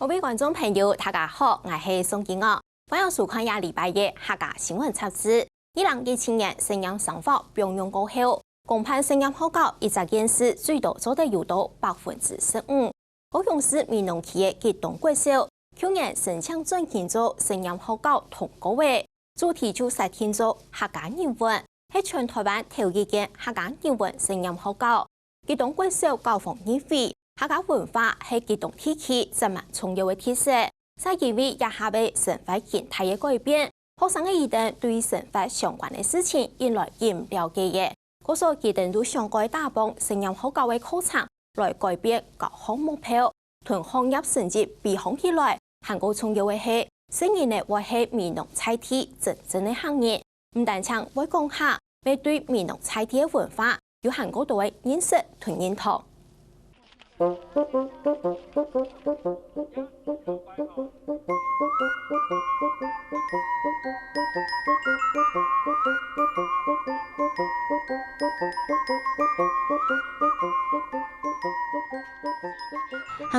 各位观众朋友，大家好，我是宋景娥，欢迎收看礼拜一客家新闻杂志。2017年沈阳上访并用过后，公判沈阳好高一只件事最多做得有到15%。高雄市民农企业激动国小，去年申请转型做沈阳好高通过会，主题就设定做客家人文，是全台湾头一件客家人文沈阳好高。激动国小教防议会。客家文化係激動地區人民重要嘅特色，係因為也下被生活形態嘅改變，學生嘅一定對生活相關嘅事情原來亦唔了解嘅，嗰所一定都想改打幫沈陽好教嘅課程來改變教學目標，同行業升級比行起來，韓國重要嘅係雖然呢會係民農菜地真正嘅行業，唔但唱會講下，要對民農菜地嘅文化有韓國度嘅認識同認同。行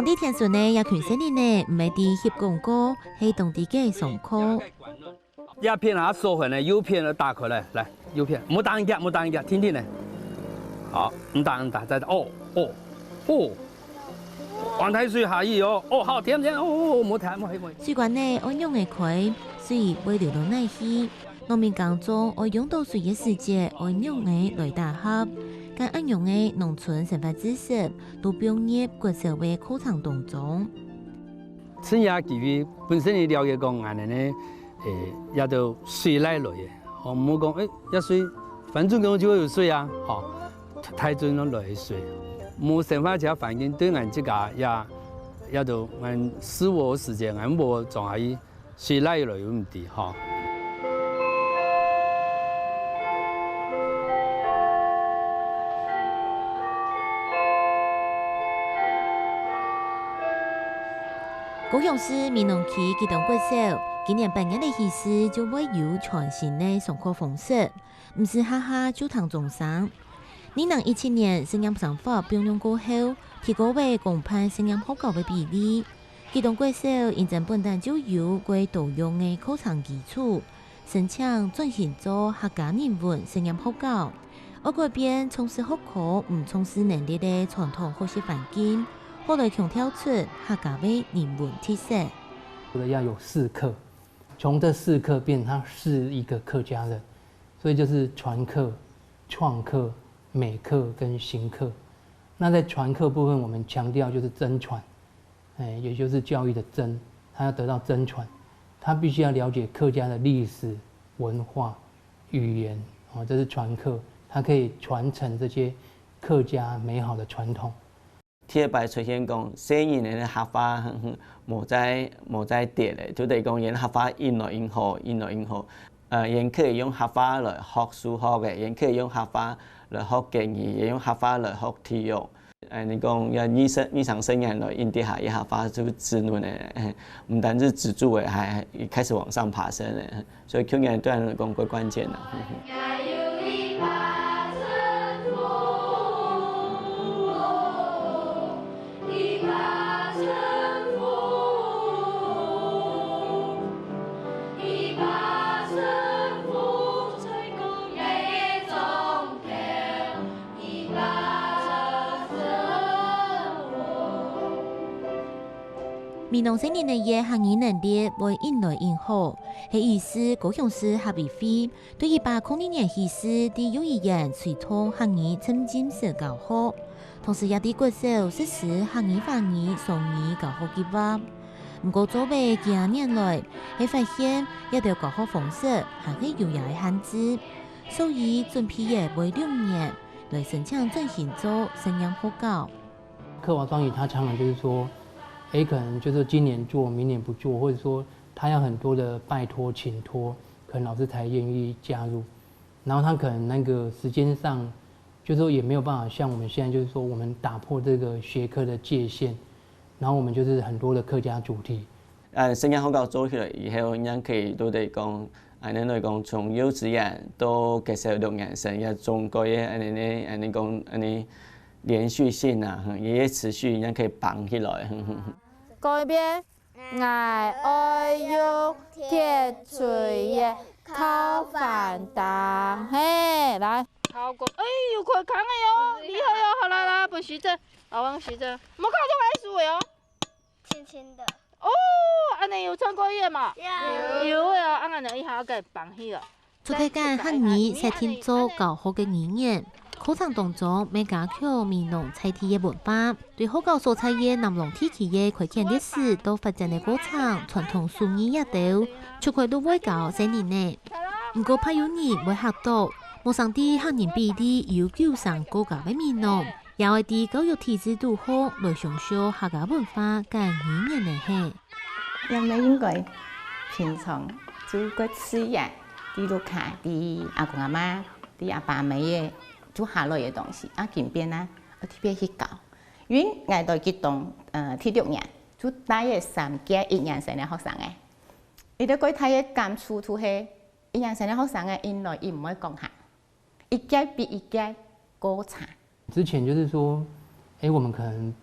啲天順呢，有權寫啲呢，唔係啲翕廣告，係當地嘅上課。一片下收回呢，右片呢打開來，來右片，冇打一下，冇打一下，聽聽呢。好，唔打，再打，哦。黃太水下意哦，好甜甜哦，冇睇冇睇。水管呢，我用嘅佢，水會流到內去。農民工作我用到水嘅時節，我用嘅來打合，跟按用嘅農村生活知識，都表入國小嘅課程當中。趁也機會本身你了解講，俺哋呢，也都水來來嘅，我唔好講一水，反正講就會有水啊，太準咗來水。冇生活這環境對俺自家也都俺生活時間俺冇仲係水來來有問題哈。高雄市民農區激動國小今年8月的意思就會有全新的上課方式，唔是下下就堂中上。2017年沈陽上法表揚過後，提高為公派沈陽好高的比例。激動國小現在本單就有過多樣的課程基礎，申請轉型做客家人文沈陽好高，而改變從事學科唔從事能力的傳統學習環境，後來強調出客家的人文特色。要有4課，從這4課變他是一個客家人，所以就是傳課、創課、美課跟行課。那在傳課部分，我們強調就是真傳，也就是教育的真，他要得到真傳，他必須要了解客家的歷史、文化、語言，這是傳課，它可以傳承這些客家美好的傳統。貼牌出現講，雖然呢客家冇在跌咧，就係講人客家越來越好，人可以用客家來學數學嘅，人可以用客家來學經語，也用客家來學體育。你講要日常生活來印地下一客家就滋潤嘅，唔單止止住嘅，還開始往上爬升嘅，所以去年對人嚟講最關鍵啦。民農青年的嘢行業能力會越來越好，係意思高雄市合議會對1802年起始第幼兒園推動行業沉浸式教學，同時也對國小實施行業華語雙語教學計劃。不過作為幾年來，係發現一條教學方式還係有些限制，所以準備也為2年來申請轉型做沈陽好教。課華雙語，他常常就是說。可能就是今年做，明年不做，或者說他要很多的拜託請託，可能老師才願意加入。然後他可能那個時間上，就是說也沒有辦法像我們現在，就是說我們打破這個學科的界限，然後我們就是很多的客家主題。沈陽好教做起來以後，人可以都得講，咱來講從幼稚園到國小6年生，也中國嘅你講連續性啊，也持續，人可以綁起來。改變爱爱用铁锤的烤饭当，嘿，来，好过，哎呦，快扛的哟，厉害哟，好啦啦，不许着，老王许着，莫看这个爱输的哦，轻轻的。哦，安尼有唱过夜嘛？有的哦，安尼一下给放起了。出体间汉语在天做较好嘅语言。课程当中，要加强闽南菜系嘅文化，对好教蔬菜嘅南农地区嘅开垦历史到发展嘅过程，传统术语也到，出块都会教10年呢。不过怕有人会吓到，莫上啲汉人比例要求上高价嘅闽南，也会啲教育体制度好来上修客家文化跟语言嘅嘿。因为应该平常就个吃呀，啲都看啲阿公阿妈、啲阿爸妹嘅。做下来嘅东西，近边啊，我特别去教，因为我在激动第6年，就大约3届1年生嘅学生嘅，伊哋佢睇嘅感触就係1年生嘅學生嘅，因來伊唔會講下，一屆比一屆高差。之前就是說，我們可能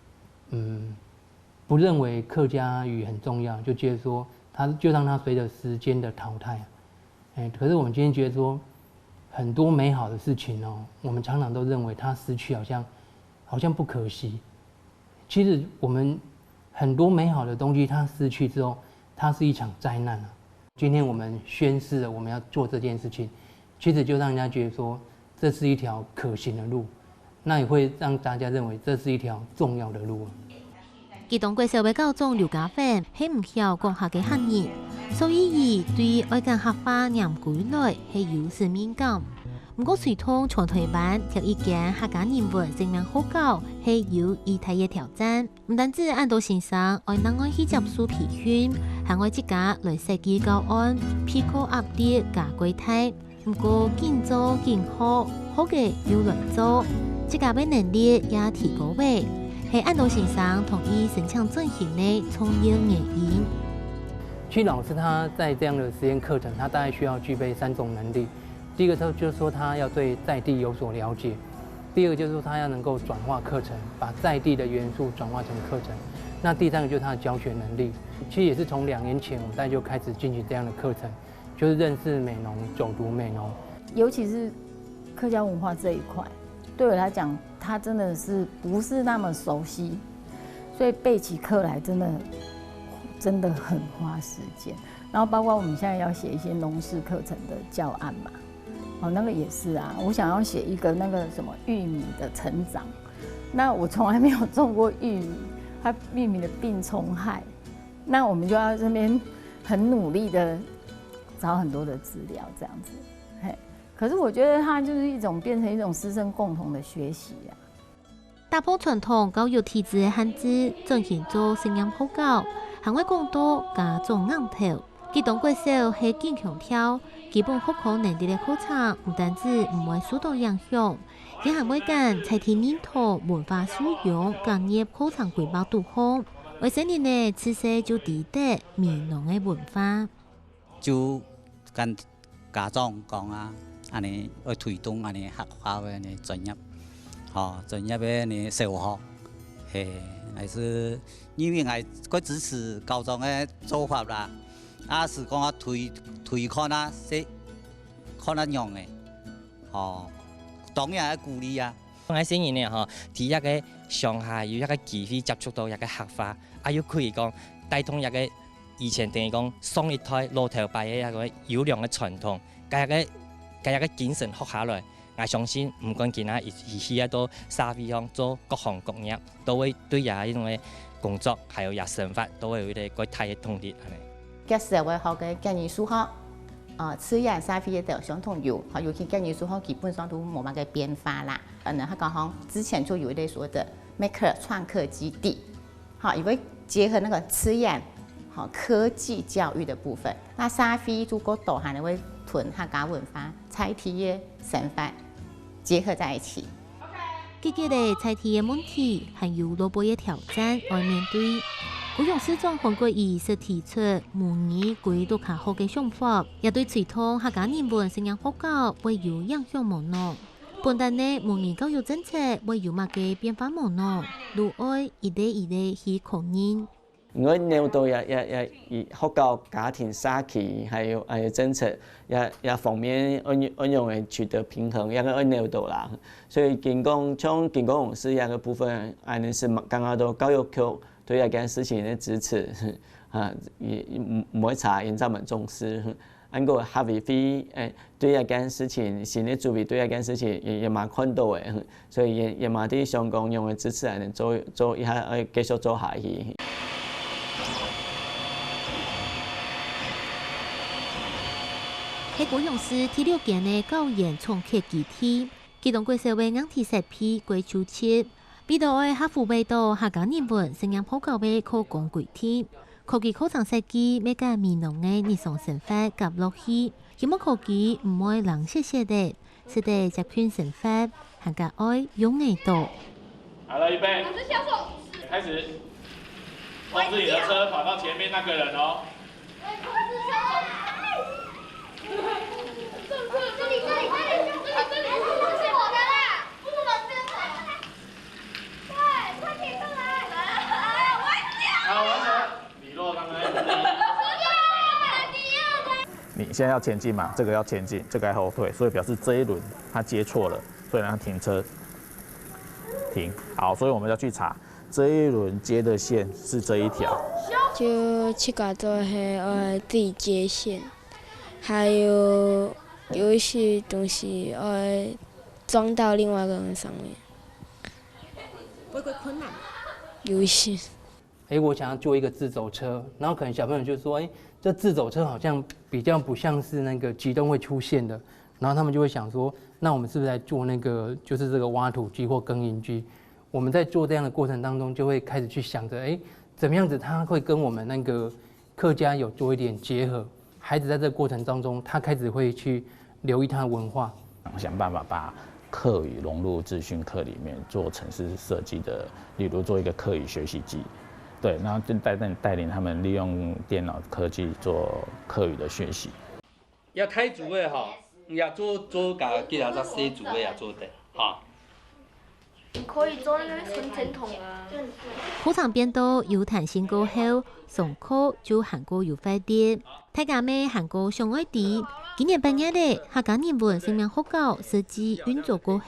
不認為客家語很重要，就覺得說它就讓它隨着時間的淘汰，可是我們今天覺得說。很多美好的事情哦，我们常常都认为它失去好像不可惜。其实我们很多美好的东西，它失去之后，它是一场灾难啊。今天我们宣誓了，我们要做这件事情，其实就让人家觉得说这是一条可行的路，那也会让大家认为这是一条重要的路。基隆贵社会高中刘家芬係唔曉講下嘅漢語，所以伊對愛講客話念歸來係有使命感。不過隨同全台灣條一件客家人文證明好高係有異態嘅挑戰。唔單止安道先生愛能愛去接受培訓，還愛自家來設計教案，批考壓啲假規態。不過見做見好，好嘅要來做，自家嘅能力也提高嘅。係安道先生同意申請進行的創業原因。其實老師他在這樣的實驗課程，他大概需要具備3種能力。第一個就是說他要對在地有所了解，第二個就是說他要能夠轉化課程，把在地的元素轉化成課程。那第三個就是他的教學能力。其實也是從2年前我們大概就開始進行這樣的課程，就是認識美濃、走讀美濃。尤其是客家文化這一塊，對我來講，他真的是不是那麼熟悉，所以背起課來真的很花時間。然後包括我們現在要寫一些農事課程的教案嘛，那個也是啊，我想要寫一個那個什麼玉米的成長，那我從來沒有種過玉米，它玉米的病蟲害，那我們就要這邊很努力的找很多的資料這樣子，可是我覺得它就是變成一種師生共同的學習啊。打破傳統教育體制嘅限制，進行做聲音普教，還會更多加重硬頭。基隆貴校係堅強調，基本學科能力嘅課程唔單止唔會受到影響，亦還會將在地認同文化素養加入課程規劃度好。為成年嘅知識就記得闽南嘅文化。就跟家長講啊，安尼要推動安尼客家嘅呢專業，專業嘅呢小學，係還是因為我支持高中嘅做法啦。是講推看啊，看啊樣嘅，當然係鼓勵啊。我喺新年呢，第一個上下有一個機會接觸到一個客家，又可以講帶動一個以前等於講上一代老頭輩嘅一個優良嘅傳統，加一個精神學下來。我相信唔管其他而去到社會上做各行各業，都會對呢種嘅工作，還有生活，都會有啲個大嘅動力。嘅社會學嘅建議書學，此樣社會嘅相同有，尤其建議書學基本上都冇乜嘅變化啦。佢講好之前就有一類所謂的 Maker 創客基地，因為結合那個此樣科技教育的部分，那社會就嗰度係會同客家文化、菜地嘅生活結合在一起。結結嘅菜地嘅問題，還有老輩嘅挑戰要面對。高雄市長黃國義所提出模擬歸讀較好嘅想法，也對傳統客家人文聲音學校會有影響無能。本地嘅模擬教育政策會有乜嘅變化無能？如愛一地去確認。因为领导也福教家庭xã企，还有政策也方面按用的取得平衡，也个按领导啦。所以像健康公司个部分，安尼是刚刚到教育局对一件事情的支持，也唔会查，因咱们重视。按个学位费，对一件事情，新的主委对一件事情也蛮看到的，所以也蛮啲相关用的支持，安尼做一下，继续做下去。喺高雄市第6件的教研创客基地，启动过社会硬体设备过周期，比到的客户味道客家人文声音普教的可讲轨体。科技课程设计每个民农的日常生活夹落去，希望科技唔会冷谢谢的，使得集群生活客家爱勇毅多。好了，预备，开始，控制你的车跑到前面那个人哦。这里，是我的啦，不能这样。对，快点过来。好，完成。李洛刚才。你现在要前进嘛，这个要前进，这个要后退，所以表示这一轮他接错了，所以让他停车。停，好，所以我们要去查这一轮接的线是这一条。就去搞做是地接线，还有一些东西装到另外一个人上面。会不会困难？有一些。我想要做一个自走车，然后可能小朋友就说，这自走车好像比较不像是那个机动会出现的，然后他们就会想说，那我们是不是来做那个就是这个挖土机或耕耘机？我们在做这样的过程当中，就会开始去想着，怎么样子它会跟我们那个客家有做一点结合。孩子在这个过程当中，他开始会去留意他的文化，想办法把客语融入资讯课里面，做程式设计的，例如做一个客语学习机。对，然后就带领他们利用电脑科技做客语的学习。要开组的哈，要做甲其他只细组的也做得哈。可以做那个存钱筒啊。课程变多有弹性过后，上课就韩国有快啲。大家咩韩国上爱啲，今年8月的客家人文生命学校设计运作过后，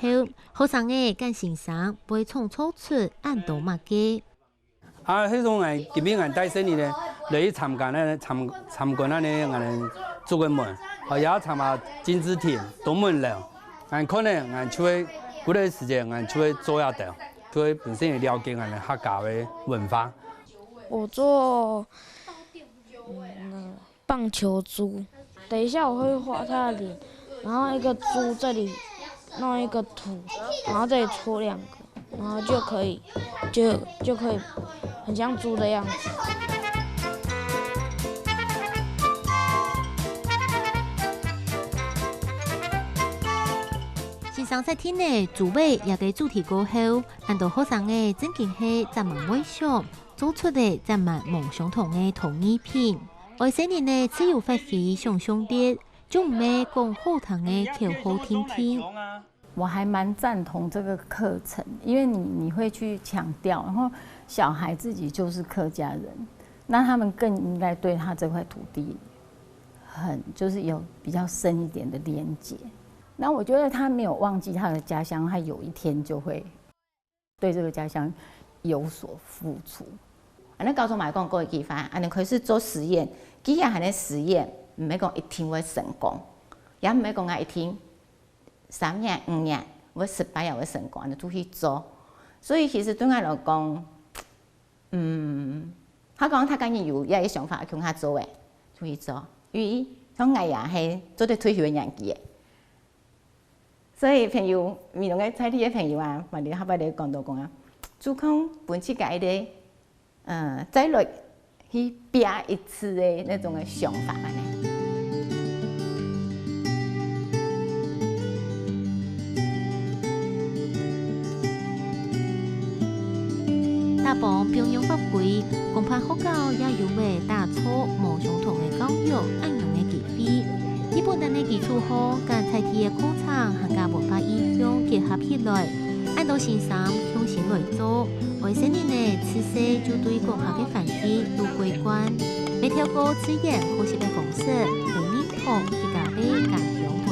学生嘅更欣赏会从错出按到乜嘅。迄种今年带生呢，来去参观那呢，做个门，也参加金枝田、东门楼，可能就会过段时间就会做下掉，就会本身也了解客家的文化。我做棒球猪，等一下我会画他的脸，然后一个猪这里弄一个土，然后这里戳2个，然后就可以很像猪的样子。先生在天呢，主委也给主题过后，按照学生的正经是咱们微笑做出的咱们梦相同的同意品。外些年呢，自由发挥上啲，就唔咩讲好听的口好听听。我还蛮赞同这个课程，因为你会去强调，然后小孩自己就是客家人，那他们更应该对他这块土地就是有比较深一点的连结。那我觉得他没有忘记他的家乡，他有一天就会对这个家乡有所付出。安尼高中嘛讲过一句话，安尼开始做实验，既然安尼实验，唔要讲一天会成功，也唔要讲啊一天3年5年会失败也会成功，安尼都去做。所以其实对我来讲，他讲他敢有一个想法，向他做诶，就去做。因为像我也是做得退休的年纪诶，所以朋友，闽南嘅在地嘅朋友啊，或者下摆咧讲到讲啊，主控本自己的再来去拼一次的那种的想法呢。大帮平庸法规，公派学校也有为打错无相同的教育应用的机会。基本单的基础好，跟在地的课程客家文化意向结合起来，按看到先生用心来做，外省人呢，自细就对国家的环境有规管，要透过自然和谐的方式，来认同自家的家乡文